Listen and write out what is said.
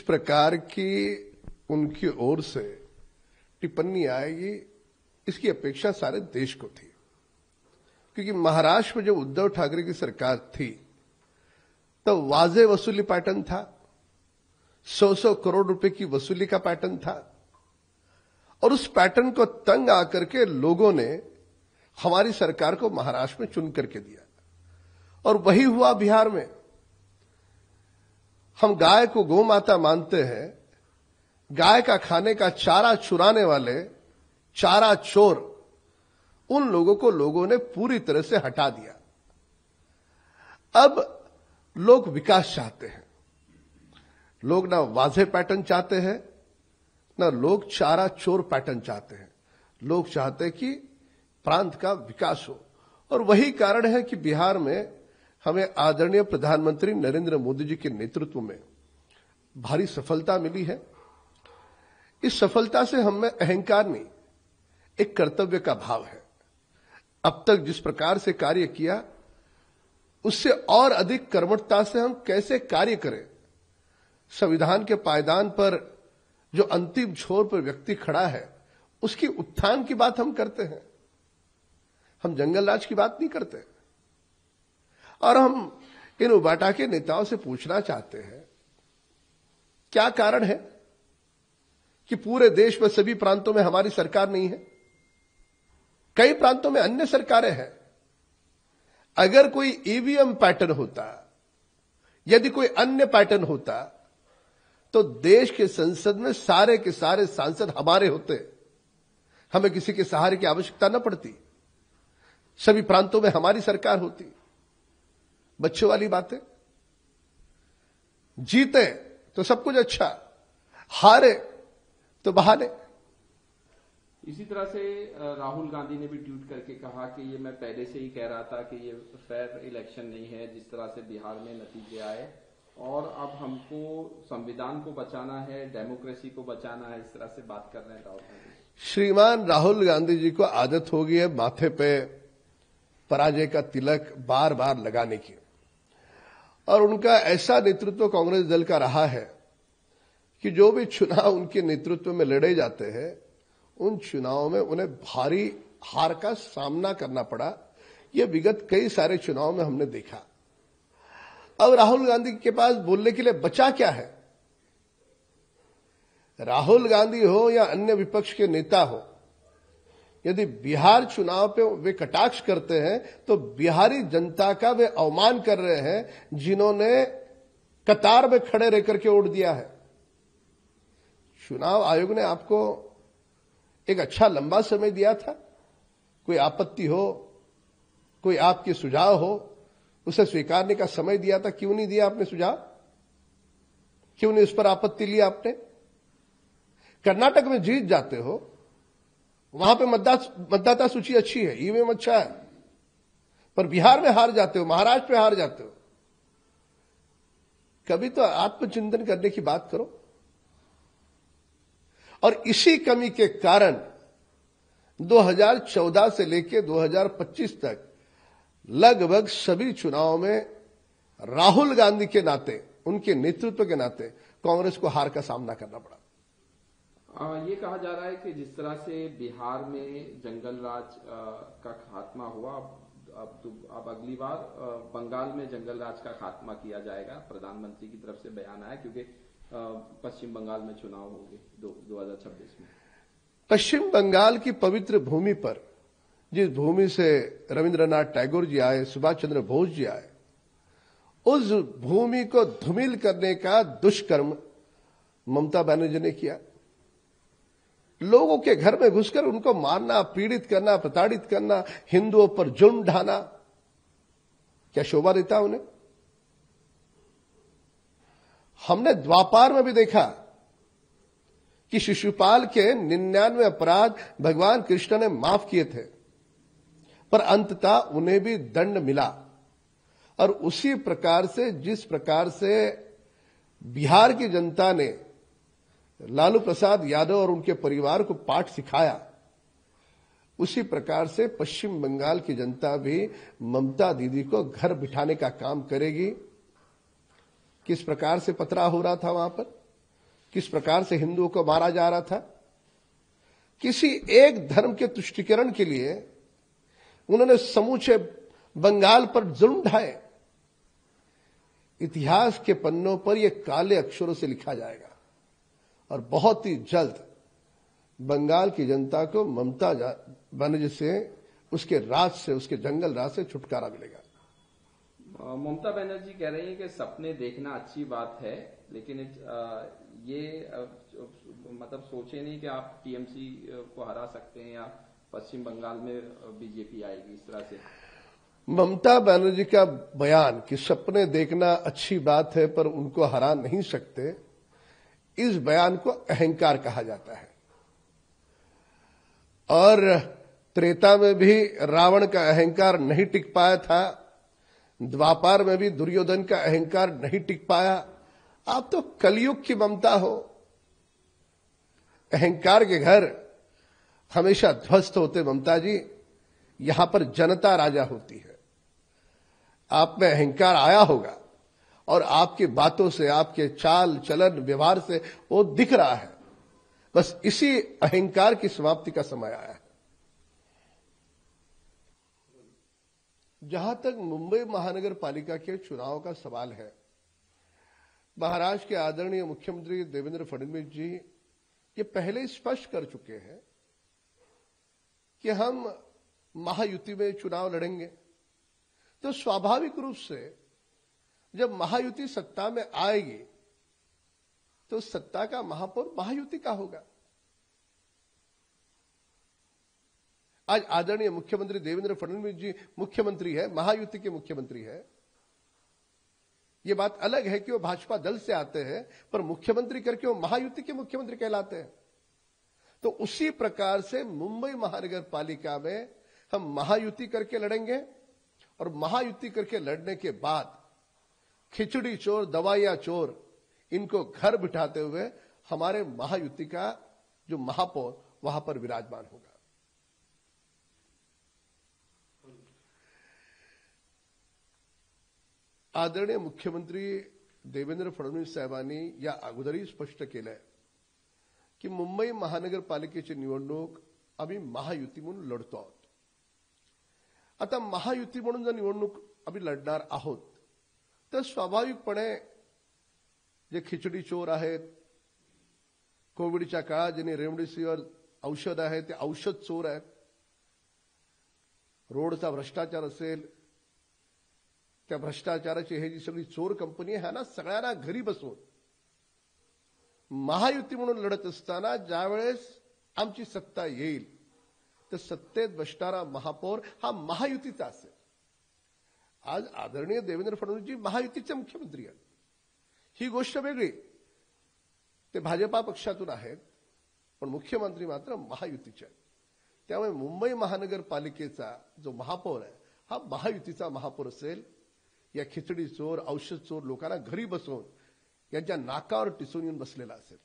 प्रकार की उनकी ओर से टिप्पणी आएगी, इसकी अपेक्षा सारे देश को थी। क्योंकि महाराष्ट्र में जब उद्धव ठाकरे की सरकार थी तब वाजे वसूली पैटर्न था, 100 करोड़ रुपए की वसूली का पैटर्न था, और उस पैटर्न को तंग आकर के लोगों ने हमारी सरकार को महाराष्ट्र में चुन करके दिया। और वही हुआ बिहार में। हम गाय को गौ माता मानते हैं, गाय का खाने का चारा चुराने वाले चारा चोर, उन लोगों को लोगों ने पूरी तरह से हटा दिया। अब लोग विकास चाहते हैं, लोग ना वाजे पैटर्न चाहते हैं, ना लोग चारा चोर पैटर्न चाहते हैं। लोग चाहते हैं कि प्रांत का विकास हो। और वही कारण है कि बिहार में हमें आदरणीय प्रधानमंत्री नरेंद्र मोदी जी के नेतृत्व में भारी सफलता मिली है। इस सफलता से हम में अहंकार नहीं, एक कर्तव्य का भाव है। अब तक जिस प्रकार से कार्य किया उससे और अधिक कर्मठता से हम कैसे कार्य करें। संविधान के पायदान पर जो अंतिम छोर पर व्यक्ति खड़ा है उसकी उत्थान की बात हम करते हैं, हम जंगल राज की बात नहीं करते। और हम इन उबाटा के नेताओं से पूछना चाहते हैं, क्या कारण है कि पूरे देश में सभी प्रांतों में हमारी सरकार नहीं है? कई प्रांतों में अन्य सरकारें हैं। अगर कोई ईवीएम पैटर्न होता, यदि कोई अन्य पैटर्न होता, तो देश के संसद में सारे के सारे सांसद हमारे होते, हमें किसी के सहारे की आवश्यकता न पड़ती, सभी प्रांतों में हमारी सरकार होती। बच्चों वाली बातें। जीते तो सब कुछ अच्छा, हारे तो बहाने। इसी तरह से राहुल गांधी ने भी ट्वीट करके कहा कि ये मैं पहले से ही कह रहा था कि ये फेयर इलेक्शन नहीं है, जिस तरह से बिहार में नतीजे आए, और अब हमको संविधान को बचाना है, डेमोक्रेसी को बचाना है, इस तरह से बात कर रहे हैं राहुल गांधी। श्रीमान राहुल गांधी जी को आदत हो गई है माथे पे पराजय का तिलक बार बार लगाने की, और उनका ऐसा नेतृत्व कांग्रेस दल का रहा है कि जो भी चुनाव उनके नेतृत्व में लड़े जाते हैं उन चुनावों में उन्हें भारी हार का सामना करना पड़ा। यह विगत कई सारे चुनाव में हमने देखा। अब राहुल गांधी के पास बोलने के लिए बचा क्या है? राहुल गांधी हो या अन्य विपक्ष के नेता हो, यदि बिहार चुनाव पे वे कटाक्ष करते हैं तो बिहारी जनता का वे अवमान कर रहे हैं, जिन्होंने कतार में खड़े रहकर के वोट दिया है। चुनाव आयोग ने आपको एक अच्छा लंबा समय दिया था। कोई आपत्ति हो, कोई आपके सुझाव हो, उसे स्वीकारने का समय दिया था। क्यों नहीं दिया आपने सुझाव? क्यों नहीं उस पर आपत्ति लिया आपने? कर्नाटक में जीत जाते हो, वहां पे मतदाता सूची अच्छी है, ईवीएम अच्छा है, पर बिहार में हार जाते हो, महाराष्ट्र में हार जाते हो। कभी तो आत्मचिंतन करने की बात करो। और इसी कमी के कारण 2014 से लेकर 2025 तक लगभग सभी चुनावों में राहुल गांधी के नाते, उनके नेतृत्व के नाते कांग्रेस को हार का सामना करना पड़ा। ये कहा जा रहा है कि जिस तरह से बिहार में जंगल राज का खात्मा हुआ, अब अगली बार बंगाल में जंगल राज का खात्मा किया जाएगा। प्रधानमंत्री की तरफ से बयान आया, क्योंकि पश्चिम बंगाल में चुनाव होंगे 2026 में। पश्चिम बंगाल की पवित्र भूमि पर, जिस भूमि से रविंद्रनाथ टैगोर जी आए, सुभाष चंद्र बोस जी आए, उस भूमि को धूमिल करने का दुष्कर्म ममता बनर्जी ने किया। लोगों के घर में घुसकर उनको मारना, पीड़ित करना, प्रताड़ित करना, हिंदुओं पर जुर्म ढाना, क्या शोभा देता उन्हें? हमने द्वापार में भी देखा कि शिशुपाल के 99 अपराध भगवान कृष्ण ने माफ किए थे, पर अंततः उन्हें भी दंड मिला। और उसी प्रकार से, जिस प्रकार से बिहार की जनता ने लालू प्रसाद यादव और उनके परिवार को पाठ सिखाया, उसी प्रकार से पश्चिम बंगाल की जनता भी ममता दीदी को घर बिठाने का काम करेगी। किस प्रकार से पथराव हो रहा था वहां पर, किस प्रकार से हिंदुओं को मारा जा रहा था। किसी एक धर्म के तुष्टीकरण के लिए उन्होंने समूचे बंगाल पर जुल्म ढाए। इतिहास के पन्नों पर यह काले अक्षरों से लिखा जाएगा और बहुत ही जल्द बंगाल की जनता को ममता बनर्जी से, उसके राज से, उसके जंगल राज से छुटकारा मिलेगा। ममता बनर्जी कह रही है कि सपने देखना अच्छी बात है, लेकिन ये मतलब सोचे नहीं कि आप टीएमसी को हरा सकते हैं या पश्चिम बंगाल में बीजेपी आएगी, इस तरह से। ममता बनर्जी का बयान कि सपने देखना अच्छी बात है पर उनको हरा नहीं सकते, इस बयान को अहंकार कहा जाता है। और त्रेता में भी रावण का अहंकार नहीं टिक पाया था, द्वापार में भी दुर्योधन का अहंकार नहीं टिक पाया। आप तो कलयुग की ममता हो। अहंकार के घर हमेशा ध्वस्त होते ममता जी, यहां पर जनता राजा होती है। आप में अहंकार आया होगा और आपकी बातों से, आपके चाल चलन व्यवहार से वो दिख रहा है। बस इसी अहंकार की समाप्ति का समय आया है। जहां तक मुंबई महानगर पालिका के चुनाव का सवाल है, महाराष्ट्र के आदरणीय मुख्यमंत्री देवेंद्र फडणवीस जी ये पहले स्पष्ट कर चुके हैं कि हम महायुति में चुनाव लड़ेंगे। तो स्वाभाविक रूप से जब महायुति सत्ता में आएगी तो सत्ता का महापौर महायुति का होगा। आज आदरणीय मुख्यमंत्री देवेंद्र फडणवीस जी मुख्यमंत्री है, महायुति के मुख्यमंत्री है। यह बात अलग है कि वो भाजपा दल से आते हैं, पर मुख्यमंत्री करके वो महायुति के मुख्यमंत्री कहलाते हैं। तो उसी प्रकार से मुंबई महानगर पालिका में हम महायुति करके लड़ेंगे और महायुति करके लड़ने के बाद खिचड़ी चोर, दवाइयां चोर, इनको घर बिठाते हुए हमारे महायुति का जो महापौर वहां पर विराजमान होगा। आदरणीय मुख्यमंत्री देवेंद्र फडणवीस साहेबांनी या अगोदरही स्पष्ट केलंय की मुंबई महानगरपालिकेची निवडणूक आम्ही महायुती म्हणून लढतो आहोत। आता महायुती म्हणून जर निवडणूक आम्ही लढणार आहोत तर स्वाभाविकपणे जे खिचडी चोर आहेत, कोविडच्या काळात ज्यांनी रेमडेसिवीर औषध आहे ते औषध चोर आहेत, रोडचा भ्रष्टाचार असेल, त्या भ्रष्टाचाराची हे जी सगळी चोर कंपनी आहे ना, सगळ्यांना घरी बसवून महायुती म्हणून लढत असताना ज्यावेळेस आमची सत्ता येईल तर सत्तेत बसणारा महापौर हा महायुतीचा असेल। आज आदरणीय देवेंद्र फडणवीसजी महायुतीचे मुख्यमंत्री आहेत, ही गोष्ट वेगळी। ते भाजपा पक्षातून आहेत पण मुख्यमंत्री मात्र महायुतीचे आहेत। त्यामुळे मुंबई महानगरपालिकेचा जो महापौर आहे हा महायुतीचा महापौर असेल। या खिचडी चोर, औषध चोर लोकांना घरी बसवून यांच्या नाकावर टिसून येऊन बसलेला असेल।